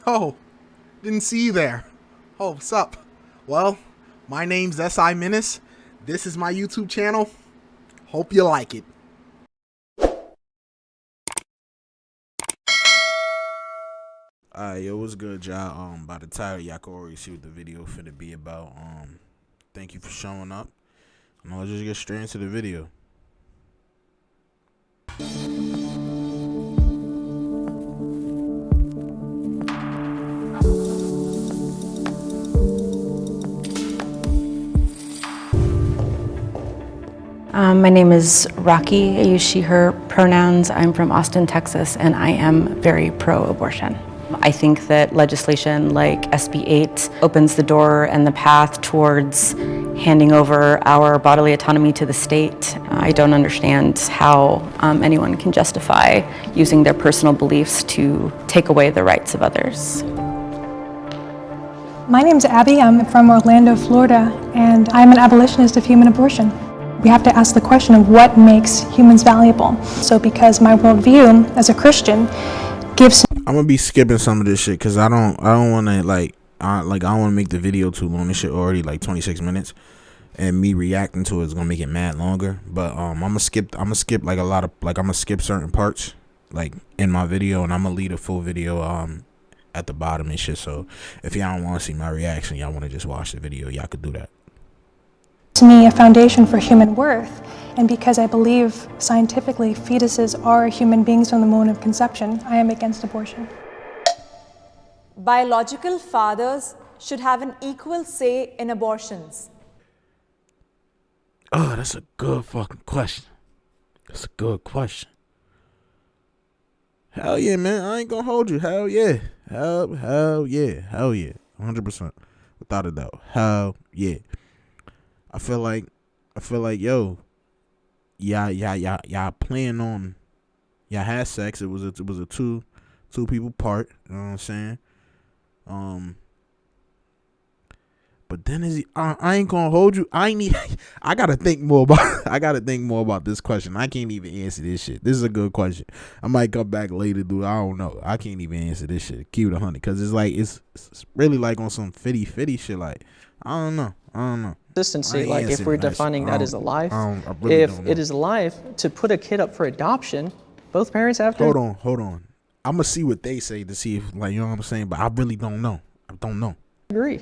Oh, didn't see you there. Oh, what's up? Well, my name's S.I. Menace. This is my YouTube channel. Hope you like it. Yo, what's good, y'all? By the title, y'all can already see what the video finna be about. Thank you for showing up. And let's just get straight into the video. My name is Rocky. I use she, her pronouns. I'm from Austin, Texas, and I am very pro-abortion. I think that legislation like SB 8 opens the door and the path towards handing over our bodily autonomy to the state. I don't understand how anyone can justify using their personal beliefs to take away the rights of others. My name's Abby. I'm from Orlando, Florida, and I'm an abolitionist of human abortion. We have to ask the question of what makes humans valuable. So because my worldview as a Christian gives... I'm gonna be skipping some of this shit because I don't want to I don't want to make the video too long. This shit already like 26 minutes, and me reacting to it is gonna make it mad longer. But I'm gonna skip like a lot of I'm gonna skip certain parts like in my video, and I'm gonna leave a full video at the bottom and shit. So if y'all don't want to see my reaction, y'all want to just watch the video, y'all could do that. To me, a foundation for human worth, and because I believe scientifically fetuses are human beings from the moment of conception, I am against abortion. Biological fathers should have an equal say in abortions. Oh, that's a good fucking question. That's a good question. Hell yeah, man. I ain't gonna hold you. Hell yeah. Hell yeah. Hell yeah. 100%. Without a doubt. Hell yeah. I feel like, yo, y'all playing on, y'all had sex. It was a two people part. You know what I'm saying? But then I ain't gonna hold you. I gotta think more about this question. I can't even answer this shit. This is a good question. I might come back later, dude. I don't know. I can't even answer this shit. Keep it 100, because it's really like on some fitty shit. Like I don't know. Consistency, like if we're defining that as a life, if it is a life, to put a kid up for adoption, both parents have to. Hold on. I'm gonna see what they say to see if, like, you know what I'm saying, but I really don't know. Agree.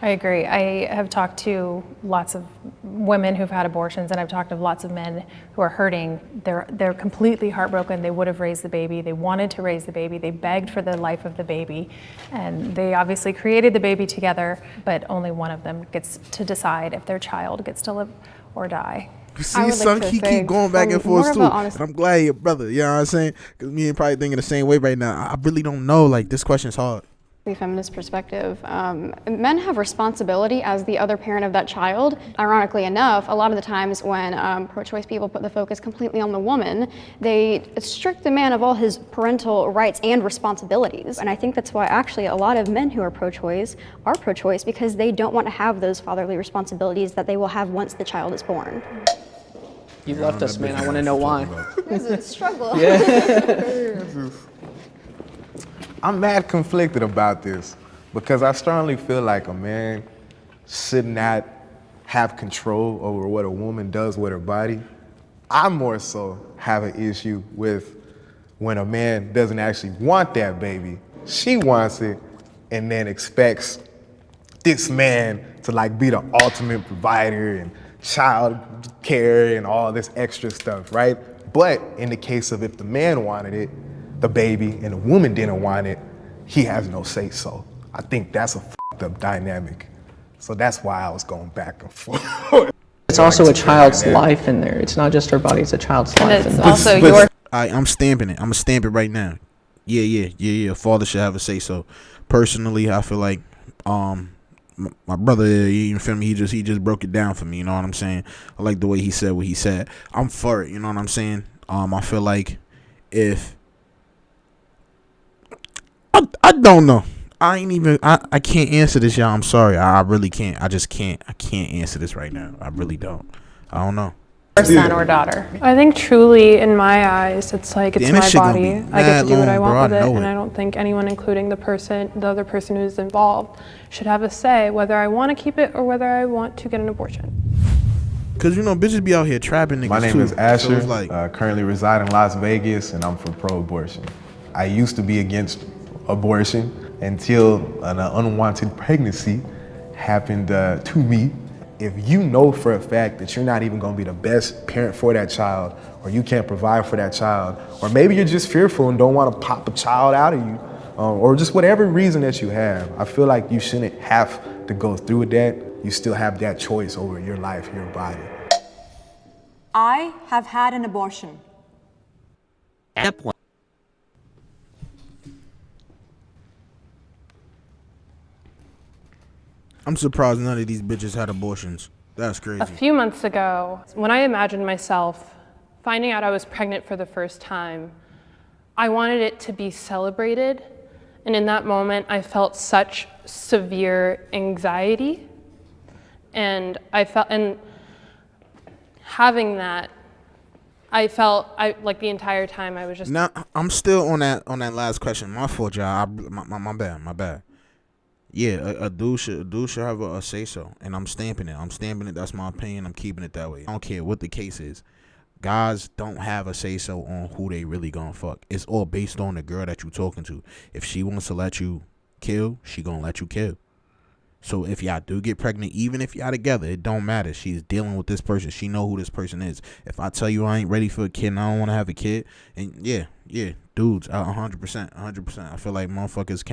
I agree. I have talked to lots of women who've had abortions, and I've talked to lots of men who are hurting. They're completely heartbroken. They would have raised the baby. They wanted to raise the baby. They begged for the life of the baby, and they obviously created the baby together, but only one of them gets to decide if their child gets to live or die. You see, son, he keep going back and forth too. And I'm glad you're brother. You know what I'm saying? Because me and probably thinking the same way right now. I really don't know. Like, this question's hard. The feminist perspective, men have responsibility as the other parent of that child. Ironically enough, a lot of the times when pro-choice people put the focus completely on the woman, they strip the man of all his parental rights and responsibilities. And I think that's why actually a lot of men who are pro-choice because they don't want to have those fatherly responsibilities that they will have once the child is born. You left us, man. I want to know why. There's a struggle. Yeah. I'm mad conflicted about this because I strongly feel like a man should not have control over what a woman does with her body. I more so have an issue with when a man doesn't actually want that baby. She wants it and then expects this man to like be the ultimate provider and child care and all this extra stuff, right? But in the case of if the man wanted it, the baby, and the woman didn't want it, he has no say so. I think that's a fucked up dynamic. So that's why I was going back and forth. It's also a child's life in there. It's not just her body, it's a child's life. And it's also your... I'm stamping it. I'm gonna stamp it right now. Yeah. Father should have a say so. Personally, I feel like my brother, you feel me, he just broke it down for me, you know what I'm saying? I like the way he said what he said. I'm for it, you know what I'm saying? I feel like if I don't know. I can't answer this, y'all. I'm sorry. I really can't. I can't answer this right now. I really don't. I don't know. Or son or daughter. I think truly, in my eyes, it's like it's Damn, this my shit gonna body. be I get to do what mad I long, want bro. with I it, know and it. I don't think anyone, including the other person who's involved, should have a say whether I want to keep it or whether I want to get an abortion. Cause bitches be out here trapping niggas. My name too. is Asher. So it's like, Currently reside in Las Vegas, and I'm for pro-abortion. I used to be against abortion until an unwanted pregnancy happened to me. If you know for a fact that you're not even going to be the best parent for that child, or you can't provide for that child, or maybe you're just fearful and don't want to pop a child out of you, or just whatever reason that you have, I feel like you shouldn't have to go through with that. You still have that choice over your life, your body. I have had an abortion. I'm surprised none of these bitches had abortions. That's crazy. A few months ago, when I imagined myself finding out I was pregnant for the first time, I wanted it to be celebrated. And in that moment, I felt such severe anxiety. And having that, I felt like the entire time I was just. Now I'm still on that last question. My fault, y'all. My bad. Yeah, a dude should have a say so, and I'm stamping it. That's my opinion. I'm keeping it that way. I don't care what the case is. Guys don't have a say so on who they really gonna fuck. It's all based on the girl that you talking to. If she wants to let you kill, she gonna let you kill. So if y'all do get pregnant, even if y'all together, it don't matter. She's dealing with this person. She know who this person is. If I tell you I ain't ready for a kid and I don't want to have a kid, and yeah, dudes, 100%. I feel like motherfuckers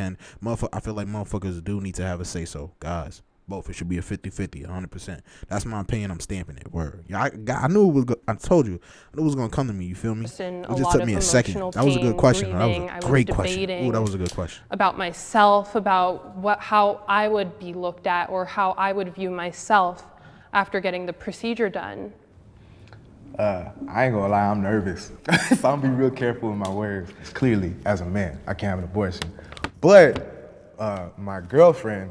do need to have a say so. Guys, both. It should be a 50-50, 100%. That's my opinion. I'm stamping it. Word. Yeah, I knew it was. I told you. I knew it was gonna come to me. You feel me? It just took me a second. That was a good question. That was a great question. Ooh, that was a good question. About myself, about how I would be looked at or how I would view myself after getting the procedure done. I ain't gonna lie, I'm nervous. So I'm gonna be real careful with my words. Clearly, as a man, I can't have an abortion. But my girlfriend,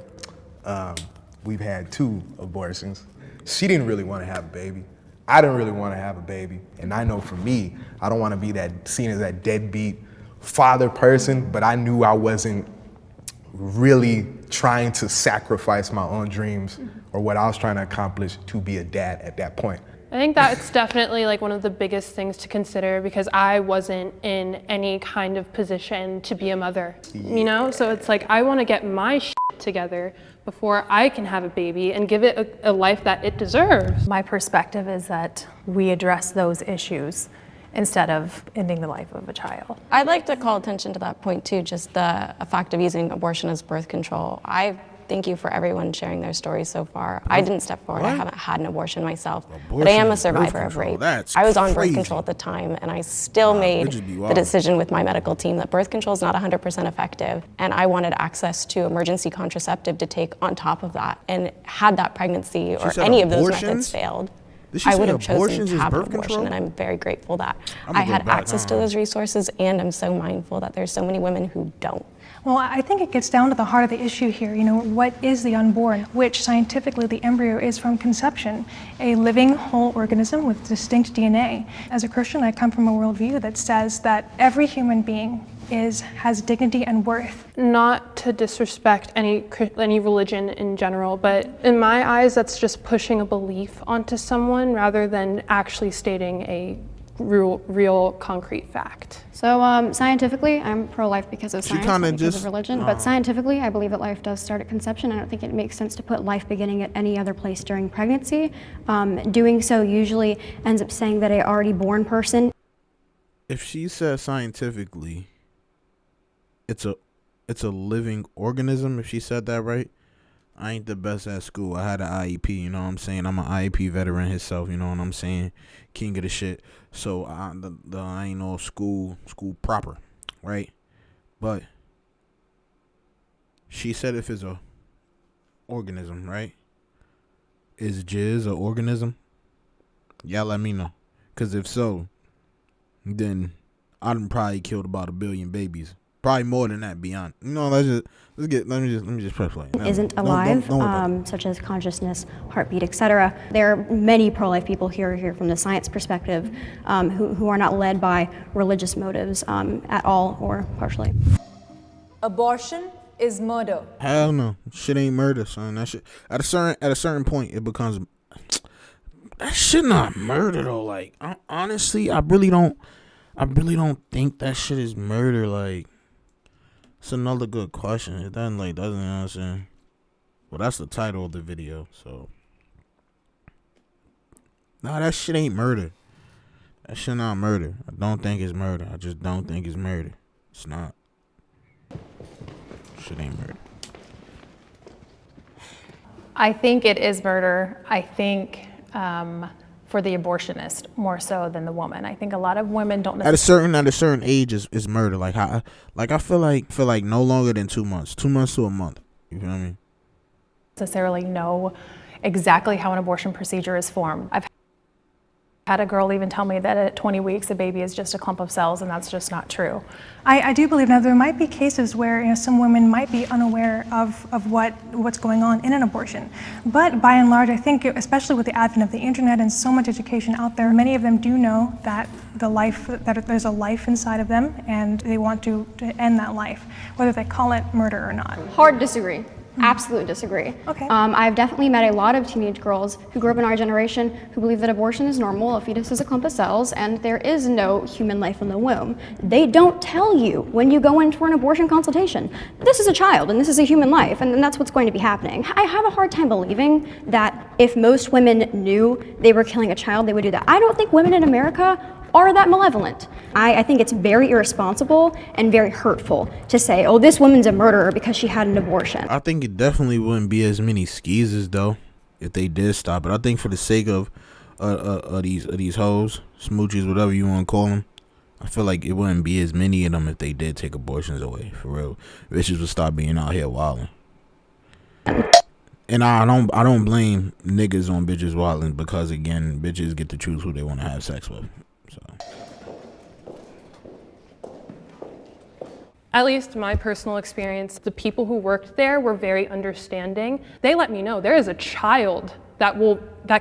we've had 2 abortions. She didn't really want to have a baby. I didn't really want to have a baby. And I know for me, I don't want to be seen as that deadbeat father person, but I knew I wasn't really trying to sacrifice my own dreams or what I was trying to accomplish to be a dad at that point. I think that's definitely like one of the biggest things to consider because I wasn't in any kind of position to be a mother, you know? So it's like, I want to get my shit together before I can have a baby and give it a life that it deserves. My perspective is that we address those issues instead of ending the life of a child. I'd like to call attention to that point too, just the fact of using abortion as birth control. I thank you for everyone sharing their stories so far. I didn't step forward. I haven't had an abortion myself, but I am a survivor of rape. I was on birth control at the time, and I still made the decision with my medical team that birth control is not 100% effective, and I wanted access to emergency contraceptive to take on top of that. And had that pregnancy or any of those methods failed, I would have chosen to have an abortion, and I'm very grateful that I had access to those resources, and I'm so mindful that there's so many women who don't. Well, I think it gets down to the heart of the issue here. You know, what is the unborn? Which scientifically the embryo is from conception, a living whole organism with distinct DNA. As a Christian, I come from a worldview that says that every human being has dignity and worth. Not to disrespect any religion in general, but in my eyes, that's just pushing a belief onto someone rather than actually stating a real concrete fact. So scientifically, I'm pro-life because of science, not because of religion. But scientifically, I believe that life does start at conception. I don't think it makes sense to put life beginning at any other place during pregnancy. Doing so usually ends up saying that an already born person. If she says scientifically, it's a living organism. If she said that right. I ain't the best at school. I had an IEP, you know what I'm saying? I'm an IEP veteran himself, you know what I'm saying? King of the shit. So I ain't no school proper, right? But she said if it's a organism, right? Is jizz an organism? Y'all let me know. Because if so, then I done probably killed about 1 billion babies. Probably more than that. Beyond. Let me just press play. Isn't alive, such as consciousness, heartbeat, etc. There are many pro-life people here from the science perspective who are not led by religious motives at all or partially. Abortion is murder. Hell no, shit ain't murder, son. That shit at a certain point it becomes. That shit not murder though. Like honestly, I really don't think that shit is murder. Like, it's another good question. It doesn't you know what I'm saying? Well, that's the title of the video. So, nah, that shit ain't murder. That shit not murder. I don't think it's murder. I just don't think it's murder. It's not. Shit ain't murder. I think it is murder. I think for the abortionist more so than the woman. I think a lot of women don't necessarily at a certain age is murder. Like I feel like no longer than 2 months. 2 months to a month. You feel me? necessarily know exactly how an abortion procedure is formed. I've had a girl even tell me that at 20 weeks a baby is just a clump of cells, and that's just not true. I do believe now there might be cases where some women might be unaware of what's going on in an abortion, but by and large I think especially with the advent of the internet and so much education out there, many of them do know that there's a life inside of them and they want to end that life, whether they call it murder or not. Hard disagree. Absolutely disagree. Okay. I've definitely met a lot of teenage girls who grew up in our generation who believe that abortion is normal, a fetus is a clump of cells, and there is no human life in the womb. They don't tell you when you go in for an abortion consultation, this is a child and this is a human life, and that's what's going to be happening. I have a hard time believing that if most women knew they were killing a child, they would do that. I don't think women in America are that malevolent. I think it's very irresponsible and very hurtful to say, oh, this woman's a murderer because she had an abortion. I think it definitely wouldn't be as many skeezers though if they did stop it. I think for the sake of these hoes, smoochies, whatever you want to call them, I feel like it wouldn't be as many of them if they did take abortions away. For real, bitches would stop being out here wilding. And I don't blame niggas on bitches wilding, because again, bitches get to choose who they want to have sex with. So. At least my personal experience, the people who worked there were very understanding. They let me know there is a child that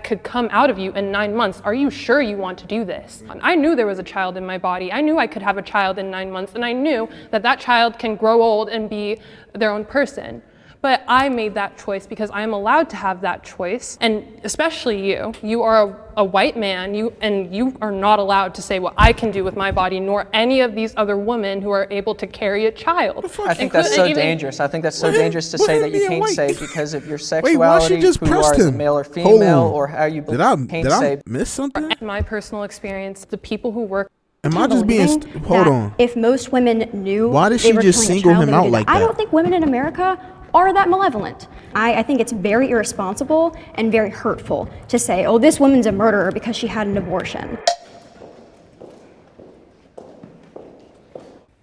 could come out of you in 9 months. Are you sure you want to do this? I knew there was a child in my body. I knew I could have a child in 9 months, and I knew that that child can grow old and be their own person. But I made that choice because I am allowed to have that choice, and especially you are a white man, you are not allowed to say what I can do with my body, nor any of these other women who are able to carry a child. I think that's so dangerous. I think that's so dangerous to say that you can't say because of your sexuality, who you are as a male or female, or how you believe. Did I miss something? My personal experience, the people who work. Am I just being? Hold on. If most women knew, why did she just single him out like that? I don't think women in America are that malevolent. I think it's very irresponsible and very hurtful to say, oh, this woman's a murderer because she had an abortion.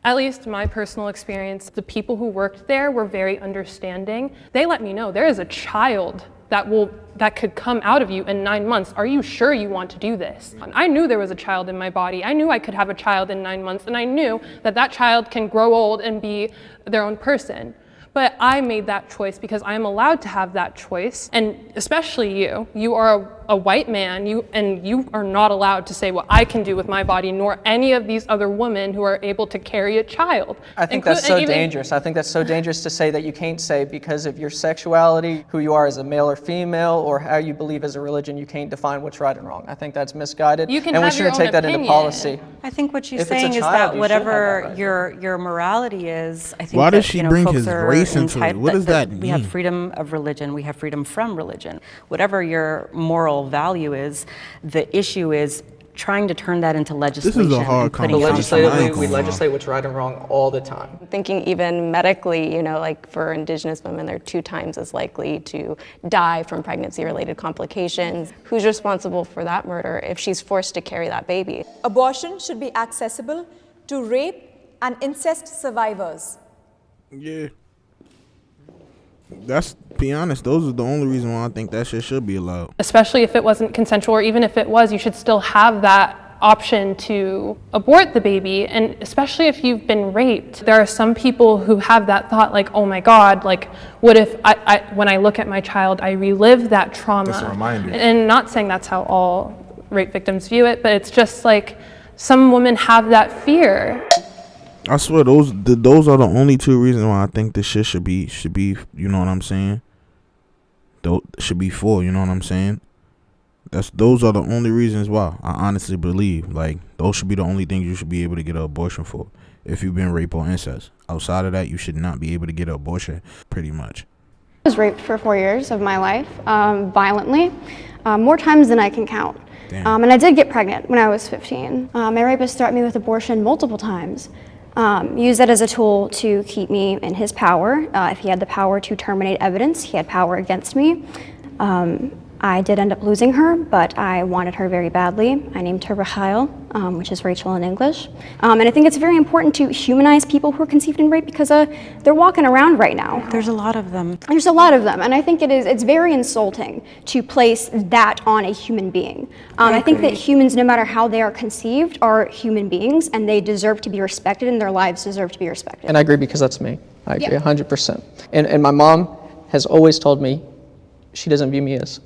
At least my personal experience, the people who worked there were very understanding. They let me know there is a child that could come out of you in 9 months. Are you sure you want to do this? I knew there was a child in my body. I knew I could have a child in 9 months, and I knew that that child can grow old and be their own person. But I made that choice because I am allowed to have that choice, and especially you are a white man, you are not allowed to say what I can do with my body, nor any of these other women who are able to carry a child. I think that's so dangerous. I think that's so dangerous to say that you can't say because of your sexuality, who you are as a male or female, or how you believe as a religion, you can't define what's right and wrong. I think that's misguided, and we shouldn't take that into policy. I think what she's saying is that whatever your morality is, I think why does she bring his race into it? What does that mean? We have freedom of religion. We have freedom from religion. Whatever your moral value is, the issue is trying to turn that into legislation. This is a hard conversation. Legislatively, we legislate what's right and wrong all the time. Thinking even medically, like for Indigenous women, they're 2 times as likely to die from pregnancy-related complications. Who's responsible for that murder if she's forced to carry that baby? Abortion should be accessible to rape and incest survivors. Yeah. Be honest, those are the only reason why I think that shit should be allowed. Especially if it wasn't consensual, or even if it was, you should still have that option to abort the baby, and especially if you've been raped. There are some people who have that thought like, oh my God, like what if when I look at my child, I relive that trauma. That's a reminder. And not saying that's how all rape victims view it, but it's just like some women have that fear. I swear those are the only two reasons why I think this shit should be, you know what I'm saying? Should be for, you know what I'm saying? Those are the only reasons why I honestly believe, like, those should be the only things you should be able to get an abortion for if you've been raped or incest. Outside of that, you should not be able to get an abortion, pretty much. I was raped for 4 years of my life, violently, more times than I can count. And I did get pregnant when I was 15. My rapist threatened me with abortion multiple times. Used that as a tool to keep me in his power. If he had the power to terminate evidence, he had power against me. I did end up losing her, but I wanted her very badly. I named her Rahel, which is Rachel in English. And I think it's very important to humanize people who are conceived in rape because they're walking around right now. There's a lot of them. There's a lot of them, and I think it's very insulting to place that on a human being. I think that humans, no matter how they are conceived, are human beings, and they deserve to be respected, and their lives deserve to be respected. And I agree because that's me. I agree 100%. And my mom has always told me she doesn't view me as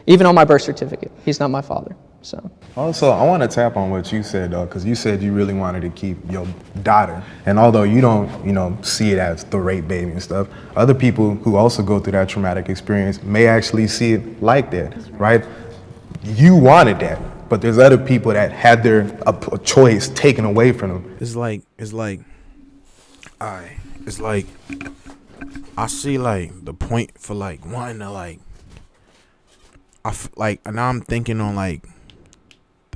even on my birth certificate, he's not my father. So. Also, I want to tap on what you said, though, because you said you really wanted to keep your daughter. And although you don't, see it as the rape baby and stuff, other people who also go through that traumatic experience may actually see it like that, right? You wanted that, but there's other people that had their a choice taken away from them. It's like, I see like the point for like wanting to like, and now I'm thinking on like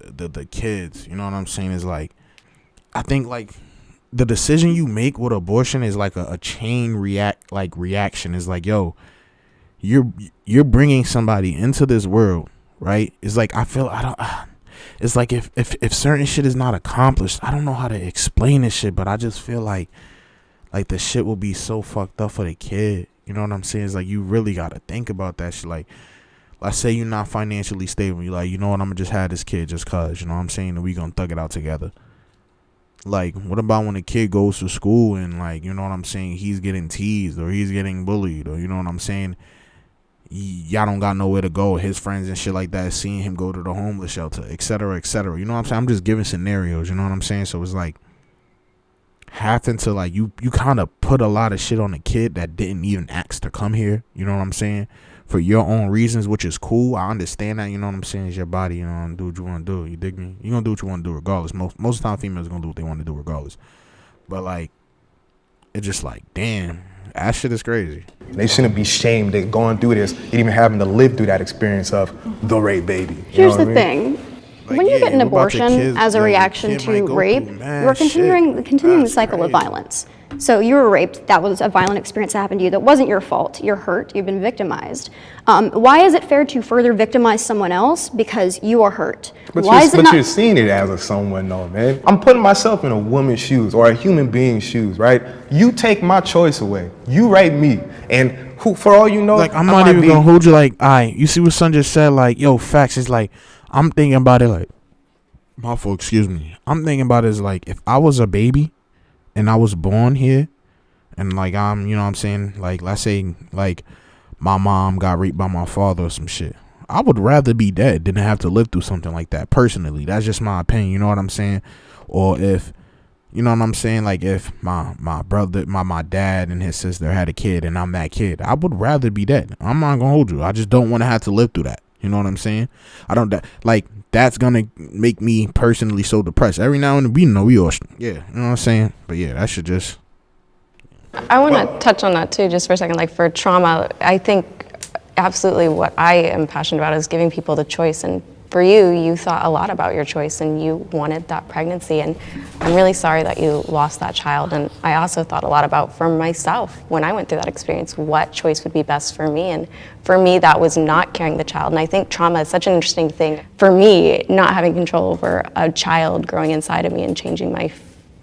the kids, you know what I'm saying, is like, I think like the decision you make with abortion is like a chain reaction. Is like, yo, you're bringing somebody into this world, right? It's like, it's like if certain shit is not accomplished, I don't know how to explain this shit, but I just feel like the shit will be so fucked up for the kid. You know what I'm saying? It's like, you really got to think about that shit. Like, let's say you're not financially stable. You're like, you know what, I'm going to just have this kid just cause, you know what I'm saying? And we going to thug it out together. Like, what about when a kid goes to school and, like, you know what I'm saying, he's getting teased or he's getting bullied, or, you know what I'm saying, y'all don't got nowhere to go. His friends and shit like that, seeing him go to the homeless shelter, et cetera, et cetera. You know what I'm saying? I'm just giving scenarios, you know what I'm saying? So it's like, having to like, you kind of put a lot of shit on a kid that didn't even ask to come here, you know what I'm saying, for your own reasons, which is cool. I understand that, you know what I'm saying. It's your body, you know, do what you want to do. You dig me? You're gonna do what you want to do regardless. Most of the time females are gonna do what they want to do regardless. But like, it's just like, damn, that shit is crazy. They shouldn't be shamed at going through this and even having to live through that experience of the rape baby. Here's the thing. Like, when you get an abortion as a reaction to rape, you're continuing the cycle of violence. So you were raped, that was a violent experience that happened to you, that wasn't your fault, you're hurt, you've been victimized. Why is it fair to further victimize someone else because you are hurt? But you're seeing it as a someone though, man. I'm putting myself in a woman's shoes or a human being's shoes, right? You take my choice away, you rape me, and who, for all you know, like, I'm not even gonna hold you like, you see what son just said, like, yo, facts, is like, I'm thinking about it like, my fault, excuse me. I'm thinking about it as like, if I was a baby and I was born here and like, I'm, you know what I'm saying, like, let's say like my mom got raped by my father or some shit, I would rather be dead than to have to live through something like that. Personally, that's just my opinion, you know what I'm saying? Or if, you know what I'm saying, like if my brother, my dad and his sister had a kid and I'm that kid, I would rather be dead. I'm not gonna hold you, I just don't want to have to live through that. You know what I'm saying? That's gonna make me personally so depressed. Every now and then, we all, you know what I'm saying? But yeah, that should just. I want to touch on that too, just for a second. Like, for trauma, I think absolutely what I am passionate about is giving people the choice. And for you, you thought a lot about your choice and you wanted that pregnancy. And I'm really sorry that you lost that child. And I also thought a lot about, for myself, when I went through that experience, what choice would be best for me. And for me, that was not carrying the child. And I think trauma is such an interesting thing. For me, not having control over a child growing inside of me and changing my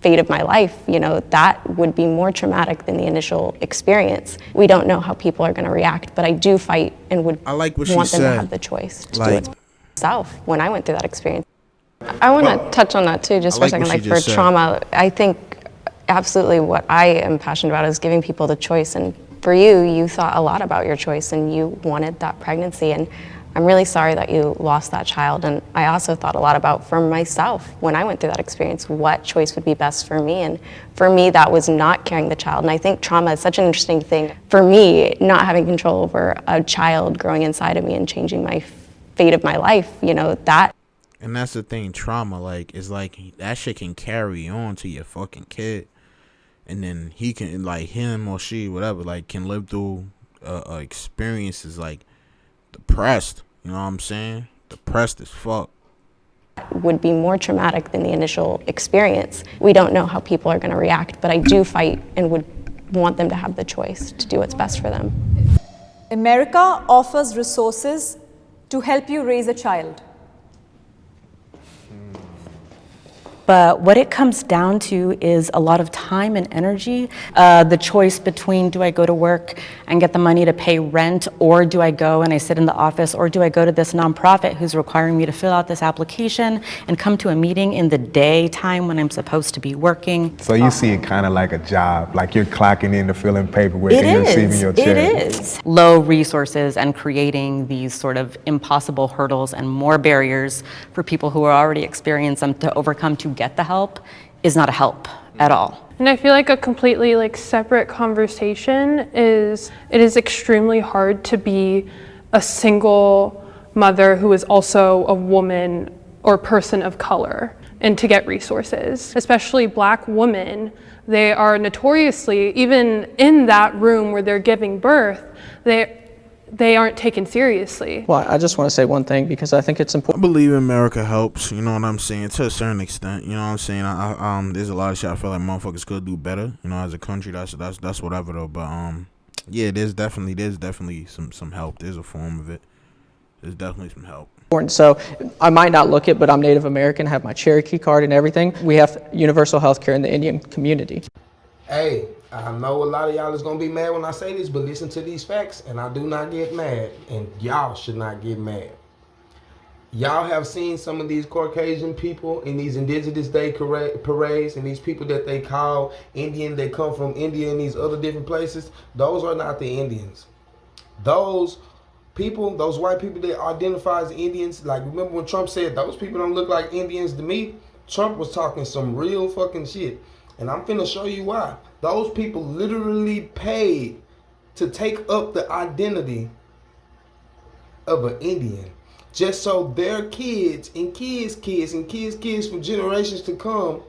fate of my life, you know, that would be more traumatic than the initial experience. We don't know how people are going to react, but I do fight and would I like what want she them said. to have the choice to Like, do it myself when I went through that experience. I want to touch on that too, just for a second. Like for trauma, I think absolutely what I am passionate about is giving people the choice. And for you, you thought a lot about your choice and you wanted that pregnancy. And I'm really sorry that you lost that child. And I also thought a lot about, for myself, when I went through that experience, what choice would be best for me. And for me, that was not carrying the child. And I think trauma is such an interesting thing. For me, not having control over a child growing inside of me and changing my fate of my life, you know, that. And that's the thing, trauma, like, is like, that shit can carry on to your fucking kid. And then he can, like, him or she, whatever, like, can live through experiences, like, depressed. You know what I'm saying? Depressed as fuck. Would be more traumatic than the initial experience. We don't know how people are going to react, but I do fight and would want them to have the choice to do what's best for them. America offers resources to help you raise a child. But what it comes down to is a lot of time and energy. The choice between, do I go to work and get the money to pay rent, or do I go and I sit in the office, or do I go to this nonprofit who's requiring me to fill out this application and come to a meeting in the daytime when I'm supposed to be working. So you see it kind of like a job, like you're clocking in to fill in paperwork and you're receiving your check. It is. Low resources and creating these sort of impossible hurdles and more barriers for people who are already experiencing them to overcome to get the help is not a help at all. And I feel like a completely separate conversation is, it is extremely hard to be a single mother who is also a woman or person of color and to get resources. Especially Black women, they are notoriously, even in that room where they're giving birth, they aren't taken seriously. Well, I just want to say one thing because I think it's important. I believe America helps, you know what I'm saying, to a certain extent, you know what I'm saying. There's a lot of shit I feel like motherfuckers could do better, you know, as a country. That's whatever though. But yeah, there's definitely some help. There's a form of it. There's definitely some help. So I might not look it, but I'm Native American, have my Cherokee card and everything. We have universal health care in the Indian community. Hey, I know a lot of y'all is gonna be mad when I say this, but listen to these facts, and I do not get mad, and y'all should not get mad. Y'all have seen some of these Caucasian people in these Indigenous Day parades, and these people that they call Indian, they come from India and these other different places. Those are not the Indians. Those people, those white people that identify as Indians, like remember when Trump said those people don't look like Indians to me? Trump was talking some real fucking shit. And I'm finna show you why. Those people literally paid to take up the identity of an Indian, just so their kids and kids' kids and kids' kids for generations to come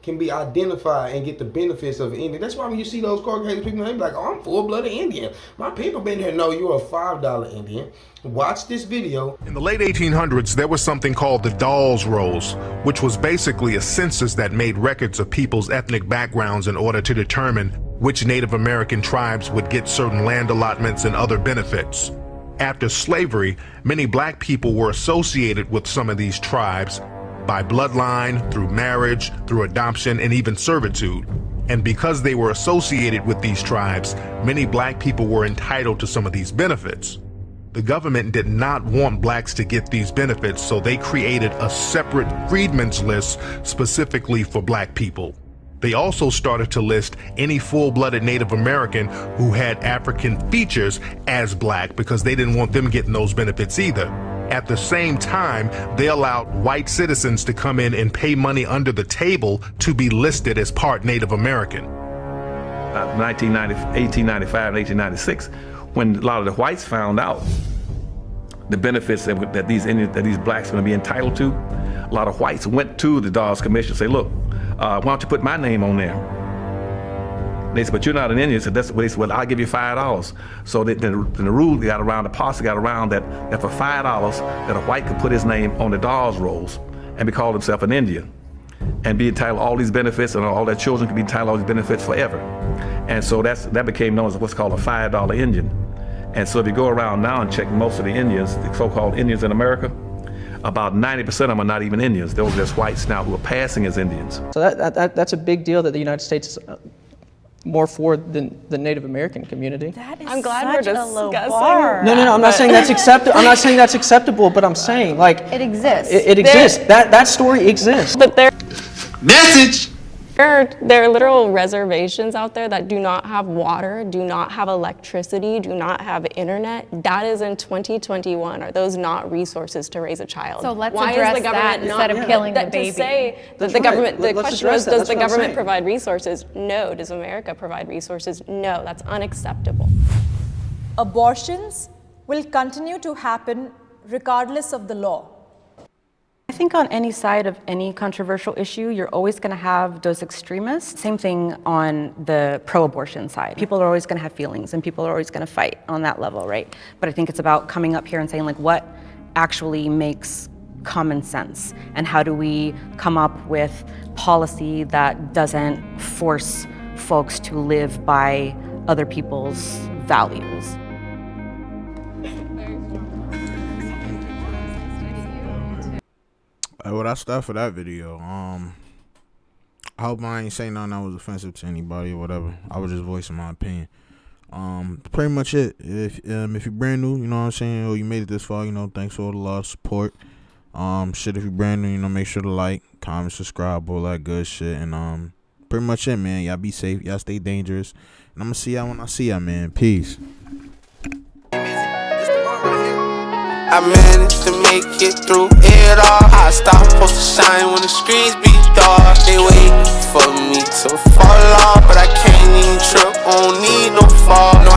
can be identified and get the benefits of Indian. That's why when you see those Caucasian people, they be like, oh, I'm full-blooded Indian. My people been here. No, you're a $5 Indian. Watch this video. In the late 1800s, there was something called the Dawes Rolls, which was basically a census that made records of people's ethnic backgrounds in order to determine which Native American tribes would get certain land allotments and other benefits. After slavery, many Black people were associated with some of these tribes by bloodline, through marriage, through adoption, and even servitude. And because they were associated with these tribes, many Black people were entitled to some of these benefits. The government did not want Blacks to get these benefits, so they created a separate freedmen's list specifically for Black people. They also started to list any full-blooded Native American who had African features as Black because they didn't want them getting those benefits either. At the same time, they allowed white citizens to come in and pay money under the table to be listed as part Native American. 1895 and 1896, when a lot of the whites found out the benefits that these Blacks are going to be entitled to, a lot of whites went to the Dawes Commission and say, look, why don't you put my name on there? They said, but you're not an Indian. So that's what they said, well, I'll give you $5. So then the rule got around, the policy got around that for $5 that a white could put his name on the Dawes rolls and be called himself an Indian and be entitled to all these benefits, and all their children could be entitled to all these benefits forever. And so that became known as what's called a $5 Indian. And so if you go around now and check most of the Indians, the so-called Indians in America, about 90% of them are not even Indians. Those are just whites now who are passing as Indians. So that's a big deal that the United States more for the Native American community. I'm glad we're discussing. No, I'm not saying that's acceptable. I'm not saying that's acceptable, but I'm saying like It exists. it exists. That story exists. But there Message. there are literal reservations out there that do not have water, do not have electricity, do not have internet. That is in 2021. Are those not resources to raise a child? So let's Why address is the government that instead of killing the baby. To say that That's the right. government, the Let's question address is, that. does That's the what I'm government saying. provide resources? No. Does America provide resources? No. That's unacceptable. Abortions will continue to happen regardless of the law. I think on any side of any controversial issue, you're always going to have those extremists. Same thing on the pro-abortion side. People are always going to have feelings and people are always going to fight on that level, right? But I think it's about coming up here and saying, like, what actually makes common sense? And how do we come up with policy that doesn't force folks to live by other people's values? Well, that's that for that video. I hope I ain't saying nothing that was offensive to anybody or whatever. I was just voicing my opinion. Pretty much it. If you're brand new, you know what I'm saying, or you made it this far, you know, thanks for all the love, support. Shit, if you're brand new, you know, make sure to like, comment, subscribe, all that good shit. And pretty much it, man. Y'all be safe. Y'all stay dangerous. And I'm gonna see y'all when I see y'all, man. Peace. I managed to make it through it all. I stop supposed to shine when the screens be dark. They wait for me.